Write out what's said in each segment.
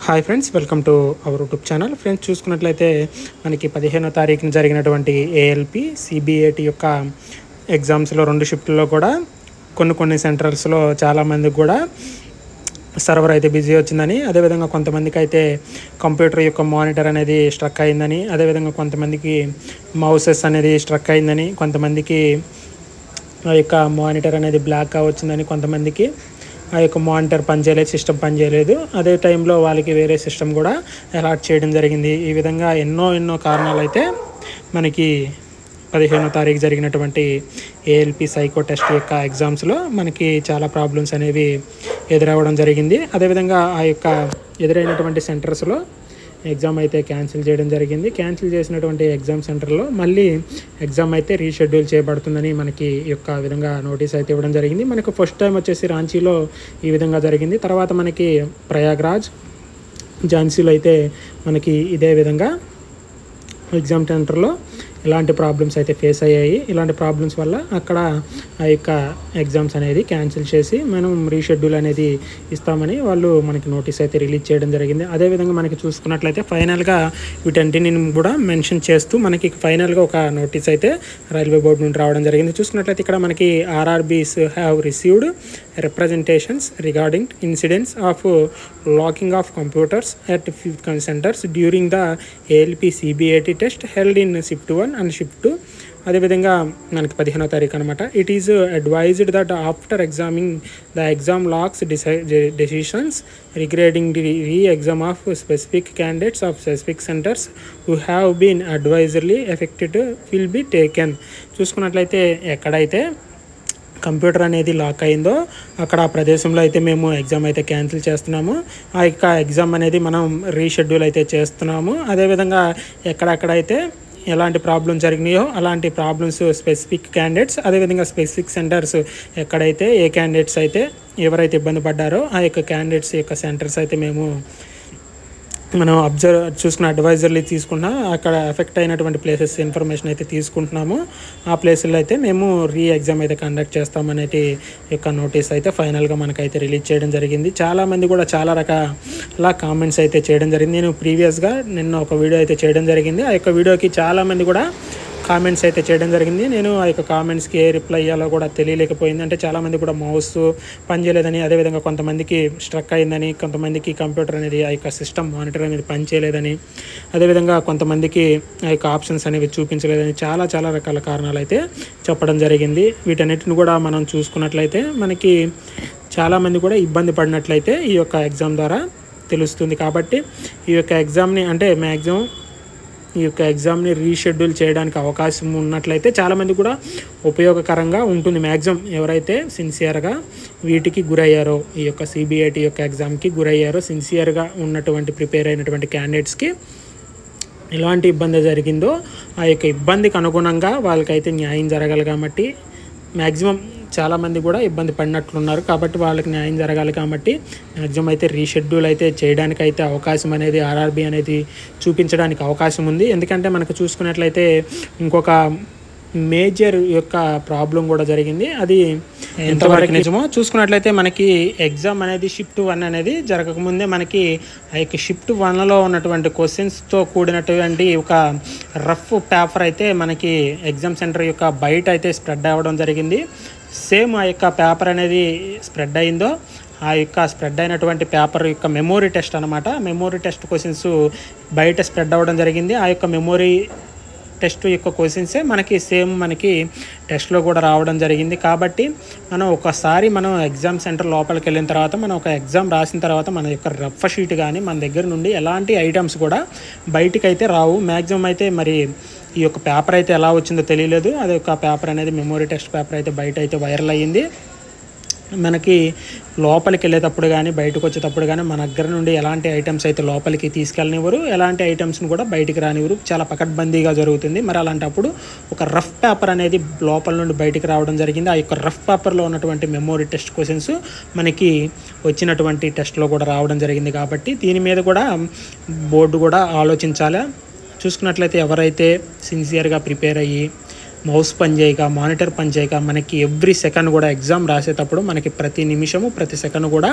Hi friends, welcome to our YouTube channel. Friends, చూసుకున్నట్లయితే మనకి 15వ తారీఖున జరిగినటువంటి ఏఎల్పి సిబిఏటి యొక్క ఎగ్జామ్స్లో 2 షిఫ్ట్లో కూడా కొన్ని సెంటర్స్లో చాలామందికి కూడా సర్వర్ అయితే బిజీ వచ్చిందని, అదేవిధంగా కొంతమందికి అయితే కంప్యూటర్ యొక్క మానిటర్ అనేది స్ట్రక్ అయిందని, అదేవిధంగా కొంతమందికి మౌసెస్ అనేది స్ట్రక్ అయిందని, కొంతమందికి ఆ యొక్క మానిటర్ అనేది బ్లాక్గా వచ్చిందని, కొంతమందికి ఆ యొక్క మానిటర్ పనిచేయలేదు, సిస్టమ్ పనిచేయలేదు. అదే టైంలో వాళ్ళకి వేరే సిస్టమ్ కూడా అలాట్ చేయడం జరిగింది. ఈ విధంగా ఎన్నో కారణాలు అయితే మనకి 15వ తారీఖు జరిగినటువంటి ఏఎల్పి సైకో టెస్ట్ యొక్క ఎగ్జామ్స్లో మనకి చాలా ప్రాబ్లమ్స్ అనేవి ఎదురవ్వడం జరిగింది. అదేవిధంగా ఆ యొక్క ఎదురైనటువంటి సెంటర్స్లో ఎగ్జామ్ అయితే క్యాన్సిల్ చేయడం జరిగింది. క్యాన్సిల్ చేసినటువంటి ఎగ్జామ్ సెంటర్లో మళ్ళీ ఎగ్జామ్ అయితే రీషెడ్యూల్ చేయబడుతుందని మనకి ఈ యొక్క విధంగా నోటీస్ అయితే ఇవ్వడం జరిగింది. మనకు ఫస్ట్ టైం వచ్చేసి రాంచీలో ఈ విధంగా జరిగింది. తర్వాత మనకి ప్రయాగ్రాజ్, ఝాన్సీలో అయితే మనకి ఇదే విధంగా ఎగ్జామ్ సెంటర్లో ఇలాంటి ప్రాబ్లమ్స్ అయితే ఫేస్ అయ్యాయి. ఇలాంటి ప్రాబ్లమ్స్ వల్ల అక్కడ ఆ యొక్క ఎగ్జామ్స్ అనేది క్యాన్సిల్ చేసి మనం రీషెడ్యూల్ అనేది ఇస్తామని వాళ్ళు మనకి నోటీస్ అయితే రిలీజ్ చేయడం జరిగింది. అదేవిధంగా మనకి చూసుకున్నట్లయితే ఫైనల్గా వీటన్నిటిని కూడా మెన్షన్ చేస్తూ మనకి ఫైనల్గా ఒక నోటీస్ అయితే రైల్వే బోర్డు నుండి రావడం జరిగింది. చూసుకున్నట్లయితే ఇక్కడ మనకి RRBs have received representations regarding incidents of locking of computers at centers during the ALP CBAT test held in Shift 1 and Shift 2. అదేవిధంగా మనకి 15వ తారీఖు అనమాట. It is advised that after examining the exam lacks decisions regarding the exam of specific candidates of specific centres who have been adversely affected will be taken. చూసుకున్నట్లయితే ఎక్కడైతే computer అనేది lock అయిందో అక్కడ ఆ ప్రదేశంలో అయితే మేము ఎగ్జామ్ అయితే క్యాన్సిల్ చేస్తున్నాము. ఆ యొక్క ఎగ్జామ్ అనేది మనం రీషెడ్యూల్ అయితే చేస్తున్నాము. అదేవిధంగా ఎక్కడెక్కడైతే ఎలాంటి ప్రాబ్లమ్స్ జరిగినాయో అలాంటి ప్రాబ్లమ్స్ స్పెసిఫిక్ క్యాండిడేట్స్, అదేవిధంగా స్పెసిఫిక్ సెంటర్స్ ఎక్కడైతే ఏ క్యాండిడేట్స్ అయితే ఎవరైతే ఇబ్బంది పడ్డారో ఆ యొక్క క్యాండిడేట్స్ యొక్క సెంటర్స్ అయితే మనం చూసుకున్న అడ్వైజర్లు తీసుకున్నా అక్కడ ఎఫెక్ట్ అయినటువంటి ప్లేసెస్ ఇన్ఫర్మేషన్ అయితే తీసుకుంటున్నాము. ఆ ప్లేసుల్లో అయితే మేము ఎగ్జామ్ అయితే కండక్ట్ చేస్తామనేటి యొక్క నోటీస్ అయితే ఫైనల్గా మనకైతే రిలీజ్ చేయడం జరిగింది. చాలామంది కూడా చాలా రకాల కామెంట్స్ అయితే చేయడం జరిగింది. నేను ప్రీవియస్గా నిన్న ఒక వీడియో అయితే చేయడం జరిగింది. ఆ యొక్క వీడియోకి చాలామంది కూడా కామెంట్స్ అయితే చేయడం జరిగింది. నేను ఆ యొక్క కామెంట్స్కి ఏ రిప్లై ఇవ్వాలో కూడా తెలియలేకపోయింది. అంటే చాలామంది కూడా మౌస్ పనిచేయలేదని, అదేవిధంగా కొంతమందికి స్ట్రక్ అయిందని, కొంతమందికి కంప్యూటర్ అనేది ఆ యొక్క సిస్టమ్ మానిటర్ అనేది పనిచేయలేదని, అదేవిధంగా కొంతమందికి ఆ యొక్క ఆప్షన్స్ అనేవి చూపించలేదని చాలా రకాల కారణాలు అయితే చెప్పడం జరిగింది. వీటన్నిటిని కూడా మనం చూసుకున్నట్లయితే మనకి చాలామంది కూడా ఇబ్బంది పడినట్లయితే ఈ యొక్క ఎగ్జామ్ ద్వారా తెలుస్తుంది. కాబట్టి ఈ యొక్క ఎగ్జామ్ని అంటే మ్యాక్సిమం ఈ యొక్క ఎగ్జామ్ని రీషెడ్యూల్ చేయడానికి అవకాశం ఉన్నట్లయితే చాలామంది కూడా ఉపయోగకరంగా ఉంటుంది. మ్యాక్సిమం ఎవరైతే సిన్సియర్గా వీటికి గురయ్యారో, ఈ యొక్క సిబిఐటి యొక్క ఎగ్జామ్కి గురయ్యారో, సిన్సియర్గా ఉన్నటువంటి ప్రిపేర్ అయినటువంటి క్యాండిడేట్స్కి ఎలాంటి ఇబ్బంది జరిగిందో ఆ యొక్క ఇబ్బందికి అనుగుణంగా వాళ్ళకైతే న్యాయం జరగాలి. కాబట్టి మ్యాక్సిమం చాలామంది కూడా ఇబ్బంది పడినట్లున్నారు. కాబట్టి వాళ్ళకి న్యాయం జరగాలి. కాబట్టి మ్యాక్సిమం అయితే రీషెడ్యూల్ అయితే చేయడానికి అయితే అవకాశం అనేది ఆర్ఆర్బీ అనేది చూపించడానికి అవకాశం ఉంది. ఎందుకంటే మనకు చూసుకున్నట్లయితే ఇంకొక మేజర్ యొక్క ప్రాబ్లం కూడా జరిగింది. అది ఎంతవరకు నిజమో చూసుకున్నట్లయితే మనకి ఎగ్జామ్ అనేది షిఫ్ట్ 1 అనేది జరగకముందే మనకి ఆ యొక్క షిఫ్ట్ 1లో ఉన్నటువంటి క్వశ్చన్స్తో కూడినటువంటి ఒక రఫ్ పేపర్ అయితే మనకి ఎగ్జామ్ సెంటర్ యొక్క బయట అయితే స్ప్రెడ్ అవ్వడం జరిగింది. సేమ్ ఆ యొక్క పేపర్ అనేది స్ప్రెడ్ అయిందో ఆ యొక్క స్ప్రెడ్ అయినటువంటి పేపర్ యొక్క మెమోరీ టెస్ట్ అనమాట. మెమోరీ టెస్ట్ క్వశ్చన్స్ బయట స్ప్రెడ్ అవ్వడం జరిగింది. ఆ యొక్క మెమోరీ టెస్ట్ యొక్క క్వశ్చన్సే మనకి సేమ్ మనకి టెస్ట్లో కూడా రావడం జరిగింది. కాబట్టి మనం ఎగ్జామ్ సెంటర్ లోపలికి వెళ్ళిన తర్వాత మనం ఒక ఎగ్జామ్ రాసిన తర్వాత మన యొక్క రఫ్ షీట్ కానీ మన దగ్గర నుండి ఎలాంటి ఐటమ్స్ కూడా బయటికి అయితే రావు. మ్యాక్సిమం అయితే మరి ఈ యొక్క పేపర్ అయితే ఎలా వచ్చిందో తెలియలేదు. అది యొక్క పేపర్ అనేది మెమోరీ టెస్ట్ పేపర్ అయితే బయట అయితే వైరల్ అయ్యింది. మనకి లోపలికి వెళ్ళేటప్పుడు కానీ బయటకు వచ్చేటప్పుడు కానీ మన దగ్గర నుండి ఎలాంటి ఐటమ్స్ అయితే లోపలికి తీసుకెళ్ళనివ్వరు, ఎలాంటి ఐటమ్స్ని కూడా బయటికి రానివ్వరు. చాలా పకడ్బందీగా జరుగుతుంది. మరి అలాంటప్పుడు ఒక రఫ్ పేపర్ అనేది లోపల నుండి బయటికి రావడం జరిగింది. ఆ యొక్క రఫ్ పేపర్లో ఉన్నటువంటి మెమోరీ టెస్ట్ క్వశ్చన్స్ మనకి వచ్చినటువంటి టెస్ట్లో కూడా రావడం జరిగింది. కాబట్టి దీని మీద కూడా బోర్డు కూడా ఆలోచించాలి. చూసుకున్నట్లయితే ఎవరైతే సిన్సియర్గా ప్రిపేర్ అయ్యి మౌస్ పనిచేయక, మానిటర్ పనిచేయక మనకి ఎవ్రీ సెకండ్ కూడా ఎగ్జామ్ రాసేటప్పుడు మనకి ప్రతి నిమిషము ప్రతి సెకండ్ కూడా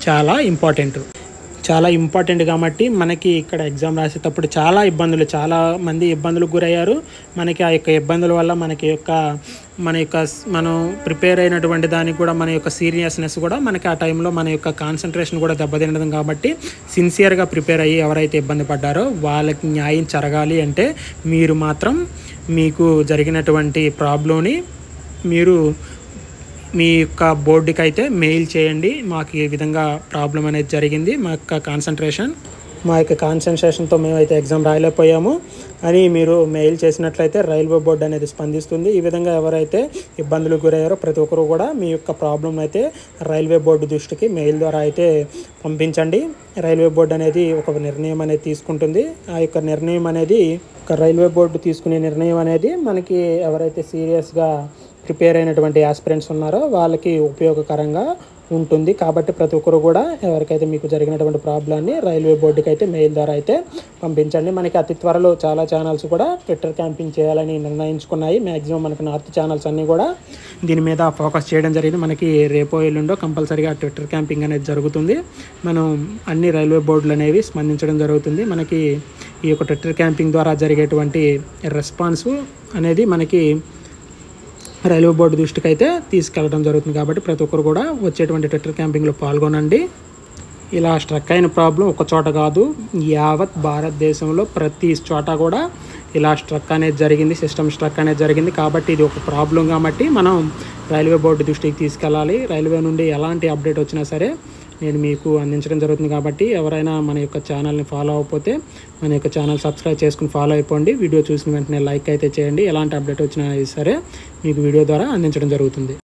చాలా ఇంపార్టెంట్. చాలా ఇంపార్టెంట్ కాబట్టి మనకి ఇక్కడ ఎగ్జామ్ రాసేటప్పుడు చాలా మంది ఇబ్బందులకు గురయ్యారు. మనకి ఆ యొక్క ఇబ్బందుల వల్ల మనం ప్రిపేర్ అయినటువంటి దానికి కూడా మన యొక్క సీరియస్నెస్ కూడా మనకి ఆ టైంలో మన యొక్క కాన్సన్ట్రేషన్ కూడా దెబ్బతినడం కాబట్టి సిన్సియర్గా ప్రిపేర్ అయ్యి ఎవరైతే ఇబ్బంది పడ్డారో వాళ్ళకి న్యాయం జరగాలి అంటే మీరు మాత్రం మీకు జరిగినటువంటి ప్రాబ్లంని మీరు మీ యొక్క బోర్డుకి అయితే మెయిల్ చేయండి. మాకు ఈ విధంగా ప్రాబ్లం అనేది జరిగింది, మా యొక్క కాన్సన్ట్రేషన్తో మేమైతే ఎగ్జామ్ రాయలేకపోయాము అని మీరు మెయిల్ చేసినట్లయితే రైల్వే బోర్డు అనేది స్పందిస్తుంది. ఈ విధంగా ఎవరైతే ఇబ్బందులకు గురయ్యారో ప్రతి ఒక్కరు కూడా మీ యొక్క ప్రాబ్లం అయితే రైల్వే బోర్డు దృష్టికి మెయిల్ ద్వారా అయితే పంపించండి. రైల్వే బోర్డు అనేది ఒక నిర్ణయం అనేది తీసుకుంటుంది. ఆ యొక్క నిర్ణయం అనేది రైల్వే బోర్డు తీసుకునే నిర్ణయం అనేది మనకి ఎవరైతే సీరియస్గా ప్రిపేర్ అయినటువంటి ఆస్పిరెంట్స్ ఉన్నారో వాళ్ళకి ఉపయోగకరంగా ఉంటుంది. కాబట్టి ప్రతి ఒక్కరు కూడా ఎవరికైతే మీకు జరిగినటువంటి ప్రాబ్లాన్ని రైల్వే బోర్డుకి అయితే మెయిల్ ద్వారా అయితే పంపించండి. మనకి అతి త్వరలో చాలా ఛానల్స్ కూడా ట్విట్టర్ క్యాంపింగ్ చేయాలని నిర్ణయించుకున్నాయి. మ్యాక్సిమం మనకి నార్త్ ఛానల్స్ అన్నీ కూడా దీని మీద ఫోకస్ చేయడం జరిగింది. మనకి రేపో ఎల్లుండో కంపల్సరీగా ట్విట్టర్ క్యాంపింగ్ అనేది జరుగుతుంది. మనం అన్ని రైల్వే బోర్డులు అనేవి స్పందించడం జరుగుతుంది. మనకి ఈ యొక్క ట్విట్టర్ క్యాంపింగ్ ద్వారా జరిగేటువంటి రెస్పాన్స్ అనేది మనకి రైల్వే బోర్డు దృష్టికి అయితే తీసుకెళ్ళడం జరుగుతుంది. కాబట్టి ప్రతి ఒక్కరు కూడా వచ్చేటువంటి ట్విట్టర్ క్యాంపింగ్లో పాల్గొనండి. ఇలా స్ట్రక్ అయిన ప్రాబ్లం ఒక చోట కాదు, యావత్ భారతదేశంలో ప్రతి చోట కూడా ఇలా సిస్టమ్ స్ట్రక్ అనేది జరిగింది. కాబట్టి ఇది ఒక ప్రాబ్లం కాబట్టి మనం రైల్వే బోర్డు దృష్టికి తీసుకెళ్ళాలి. రైల్వే నుండి ఎలాంటి అప్డేట్ వచ్చినా సరే నేను మీకు అందించడం జరుగుతుంది. కాబట్టి ఎవరైనా మన యొక్క ఛానల్ని ఫాలో అవ్వకపోతే మన యొక్క ఛానల్ సబ్స్క్రైబ్ చేసుకుని ఫాలో అయిపోండి. వీడియో చూసిన వెంటనే లైక్ అయితే చేయండి. ఎలాంటి అప్డేట్ వచ్చినా సరే మీకు వీడియో ద్వారా అందించడం జరుగుతుంది.